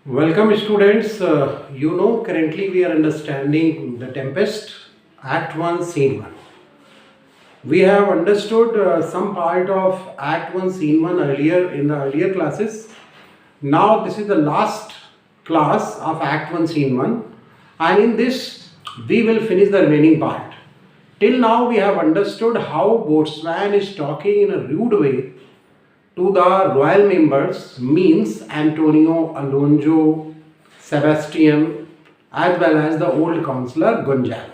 Welcome students. Currently we are understanding the Tempest Act 1 Scene 1. We have understood some part of Act 1 Scene 1 earlier in the earlier classes. Now this is the last class of Act 1 Scene 1, and in this we will finish the remaining part. Till now we have understood how Boatswain is talking in a rude way to the royal members, means Antonio, Alonso, Sebastian, as well as the old councillor Gonzalo.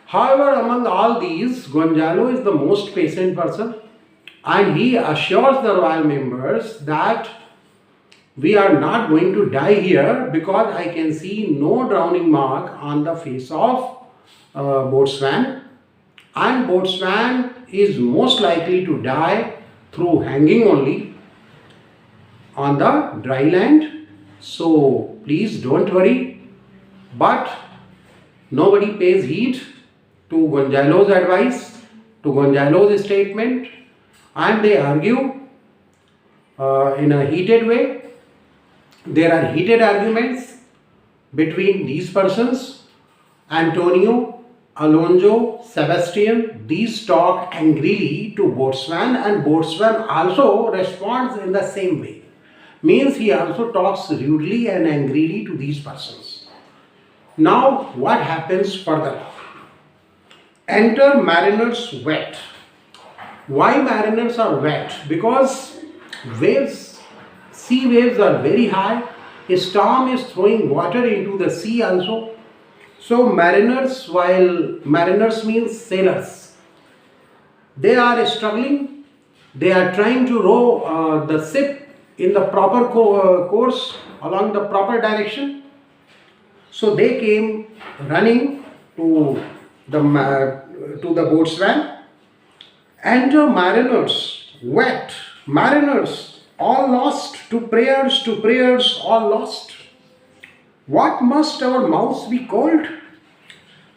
However, among all these, Gonzalo is the most patient person, and he assures the royal members that we are not going to die here because I can see no drowning mark on the face of Boatswain, and Boatswain is most likely to die through hanging only on the dry land. So please don't worry. But nobody pays heed to Gonzalo's advice, to Gonzalo's statement, and they argue in a heated way. There are heated arguments between these persons, Antonio, Alonso, Sebastian. These talk angrily to Boatswain, and Boatswain also responds in the same way. Means he also talks rudely and angrily to these persons. Now what happens further? Enter mariners wet. Why mariners are wet? Because sea waves are very high. A storm is throwing water into the sea also. So mariners, while mariners means sailors, they are struggling. They are trying to row the ship in the proper course along the proper direction. So they came running to the boatswain. Enter mariners wet. Mariners all lost, to prayers all lost. What must our mouths be called?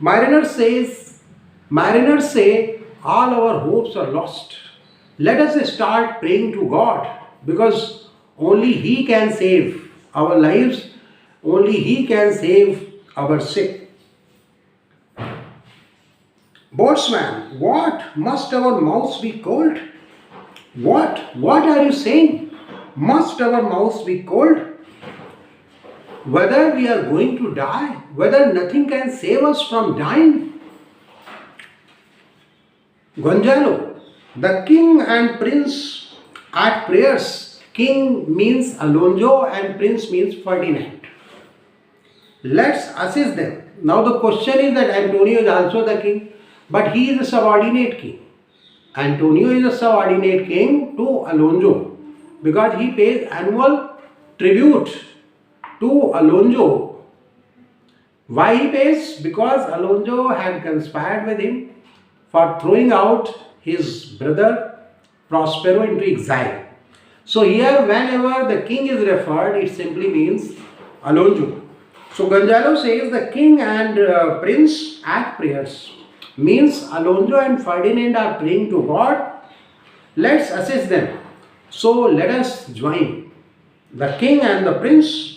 Mariners say all our hopes are lost. Let us start praying to God, because only He can save our lives, only He can save our sick. Boatswain, what must our mouths be called? What are you saying? Must our mouths be called? Whether we are going to die, whether nothing can save us from dying. Gonzalo, the king and prince at prayers. King means Alonso and prince means Ferdinand. Let's assist them. Now the question is that Antonio is also the king, but he is a subordinate king. Antonio is a subordinate king to Alonso because he pays annual tribute to Alonso. Why he pays? Because Alonso had conspired with him for throwing out his brother Prospero into exile. So here whenever the king is referred, it simply means Alonso. So Gonzalo says the king and prince at prayers. Means Alonso and Ferdinand are praying to God. Let's assist them. So let us join the king and the prince.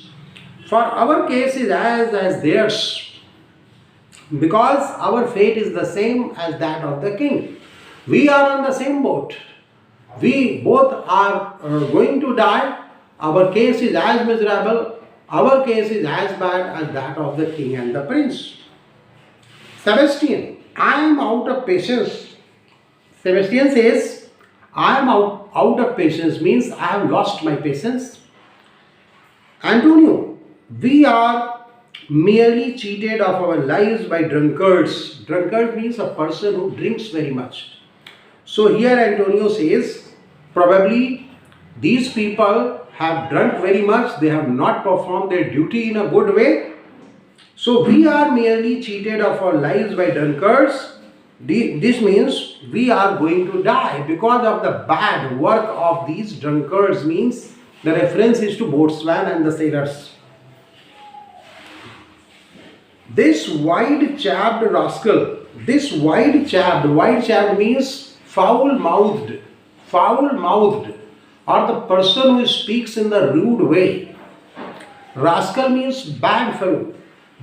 For our case is as theirs, because our fate is the same as that of the king. We are on the same boat. We both are going to die. Our case is as miserable. Our case is as bad as that of the king and the prince. Sebastian, I am out of patience. Sebastian says, I am out of patience, means I have lost my patience. Antonio, we are merely cheated of our lives by drunkards. Drunkard means a person who drinks very much. So here Antonio says, probably these people have drunk very much. They have not performed their duty in a good way. So we are merely cheated of our lives by drunkards. This means we are going to die because of the bad work of these drunkards. Means the reference is to boatswain and the sailors. This wide-chapped rascal, this wide-chapped means foul-mouthed, or the person who speaks in the rude way. Rascal means bad fellow.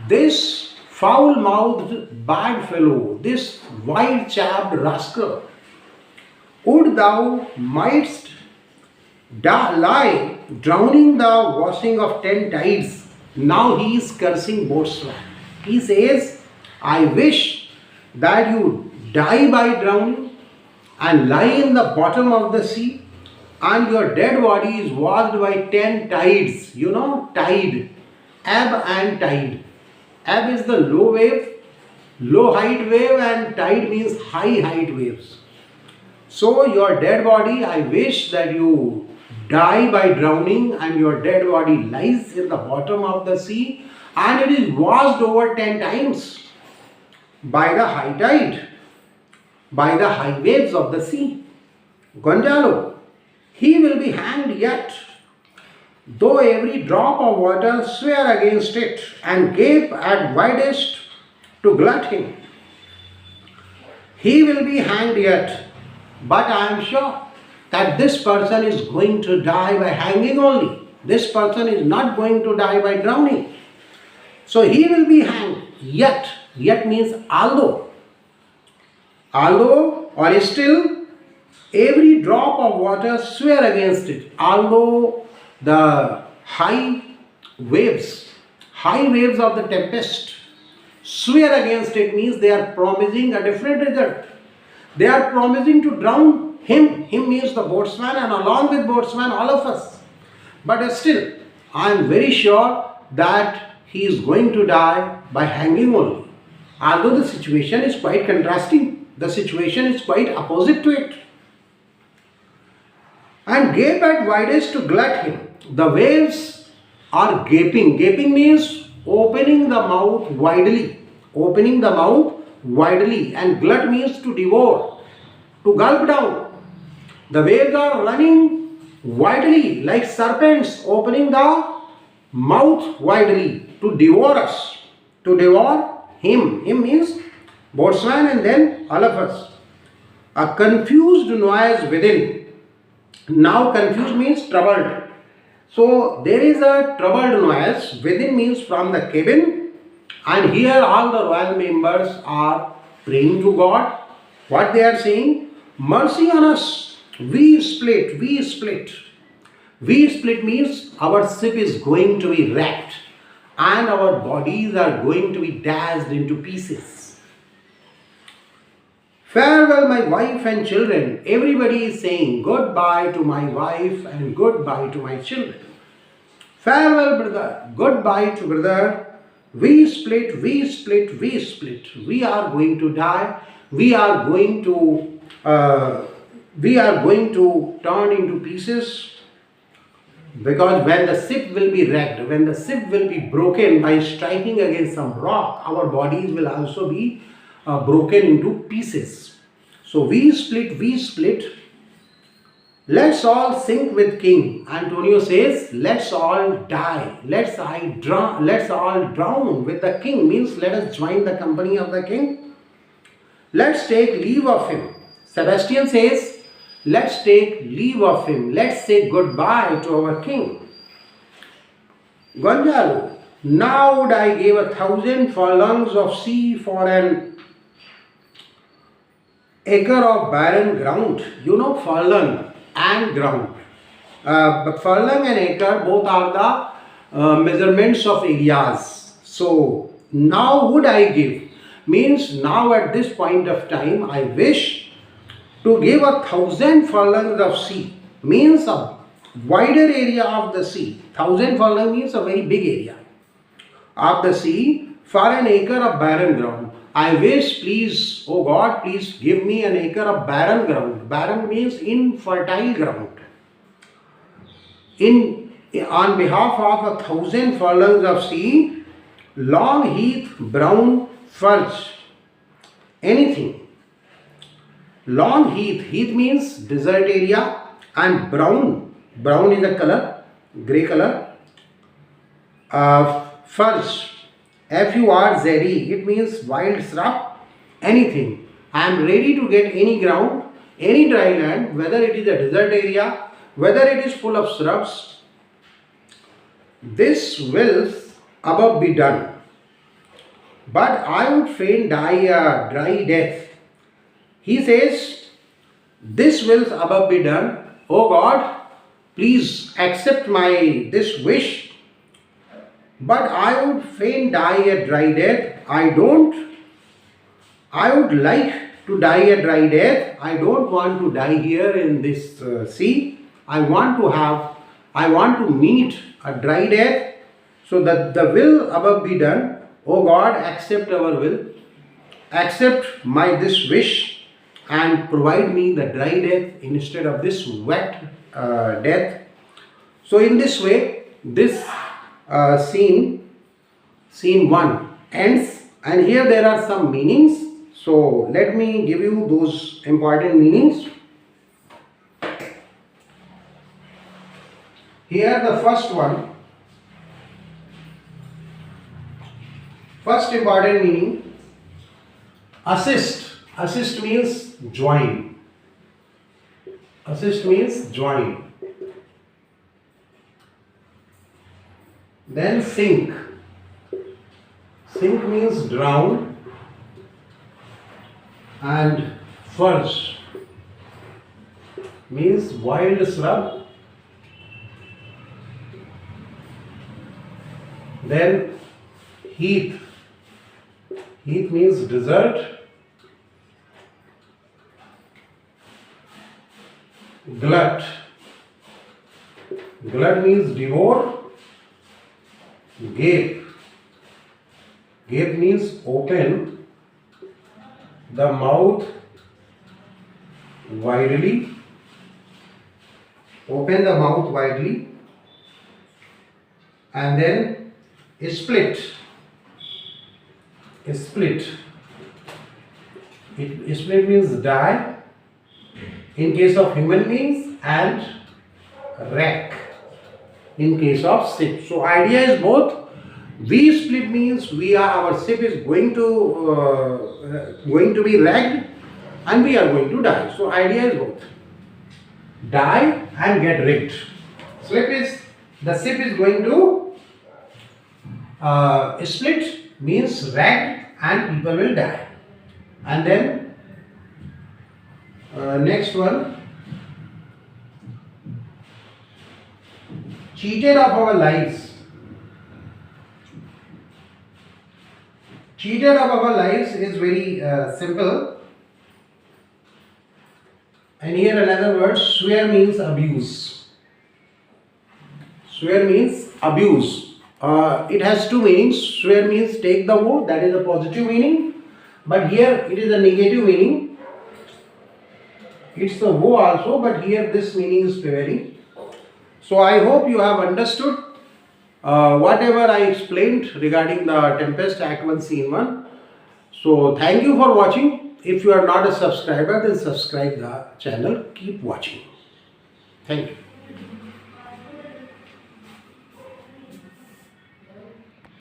This foul-mouthed bad fellow, this wide-chapped rascal, would thou mightst lie drowning the washing of 10 tides. Now he is cursing boatswain. He says, I wish that you die by drowning and lie in the bottom of the sea, and your dead body is washed by 10 tides. You know, tide, ebb and tide. Ebb is the low wave, low height wave, and tide means high height waves. So your dead body, I wish that you die by drowning and your dead body lies in the bottom of the sea and it is washed over 10 times by the high tide, by the high waves of the sea. Gonzalo, he will be hanged yet, though every drop of water swear against it and gape at widest to glut him. He will be hanged yet, but I am sure that this person is going to die by hanging only. This person is not going to die by drowning. So he will be hanged yet. Yet means although. Although or still, every drop of water swear against it. Although the high waves of the tempest swear against it, means they are promising a different result. They are promising to drown him. Him means the boatswain, and along with boatswain all of us. But still, I am very sure that he is going to die by hanging only. Although the situation is quite contrasting. The situation is quite opposite to it. And gape at widest to glut him. The waves are gaping. Gaping means opening the mouth widely. Opening the mouth widely. And glut means to devour, to gulp down. The waves are running widely like serpents, opening the mouth widely to devour us, to devour him. Him means boatswain and then all of us. A confused noise within. Now confused means troubled. So there is a troubled noise within, means from the cabin, and here all the royal members are praying to God. What they are saying? Mercy on us. We split, we split. We split means our ship is going to be wrecked and our bodies are going to be dashed into pieces. Farewell my wife and children. Everybody is saying goodbye to my wife and goodbye to my children. Farewell brother, goodbye to brother. We split, we split, we split. We are going to die. We are going to turn into pieces, because when the ship will be wrecked, when the ship will be broken by striking against some rock, our bodies will also be broken into pieces. So we split. Let's all sink with king. Antonio says, let's all die. Let's all drown with the king, means let us join the company of the king. Let's take leave of him. Sebastian says, let's take leave of him. Let's say goodbye to our king. Gonzalo, now would I give 1,000 furlongs of sea for an acre of barren ground. You know, furlong and ground. But furlong and acre both are the measurements of areas. So now would I give, means now at this point of time I wish to give 1,000 furlongs of sea, means a wider area of the sea. 1,000 furlong means a very big area of the sea for an acre of barren ground. I wish, please, oh God, please give me an acre of barren ground. Barren means infertile ground. On behalf of 1,000 furlongs of sea, long heath, brown furze, anything. Long heath, heath means desert area, and brown is a color, grey color. Furze, F-U-R-Z-E, it means wild shrub, anything. I am ready to get any ground, any dry land, whether it is a desert area, whether it is full of shrubs, this will above be done, but I would fain die a dry death. He says, this will above be done. O God, please accept my this wish, but I would fain die a dry death. I would like to die a dry death. I don't want to die here in this sea. I want to meet a dry death, so that the will above be done. O God, accept our will, accept my this wish, and provide me the dry death instead of this wet death. So in this way, this scene 1 ends, and here there are some meanings. So let me give you those important meanings. Here the first one, first important meaning, assist. Assist means join. Assist means join. Then sink. Sink means drown. And furze means wild shrub. Then heath. Heath means desert. Glut. Glut means devour. Gape. Gape means open the mouth widely. Open the mouth widely. And then split. Split. Split means die in case of human beings, and wreck in case of ship. So idea is both. We split means our ship is going to be wrecked, and we are going to die. So idea is both. Die and get wrecked. The ship is going to split means wrecked, and people will die. And then next one, cheated of our lives. Cheated of our lives is very simple. And here another word, swear means abuse. Swear means abuse. It has two meanings. Swear means take the vow, that is a positive meaning. But here it is a negative meaning. It's the woe also, but here this meaning is prevailing. So I hope you have understood whatever I explained regarding the Tempest Act 1 Scene 1. So thank you for watching. If you are not a subscriber, then subscribe the channel. Keep watching. Thank you.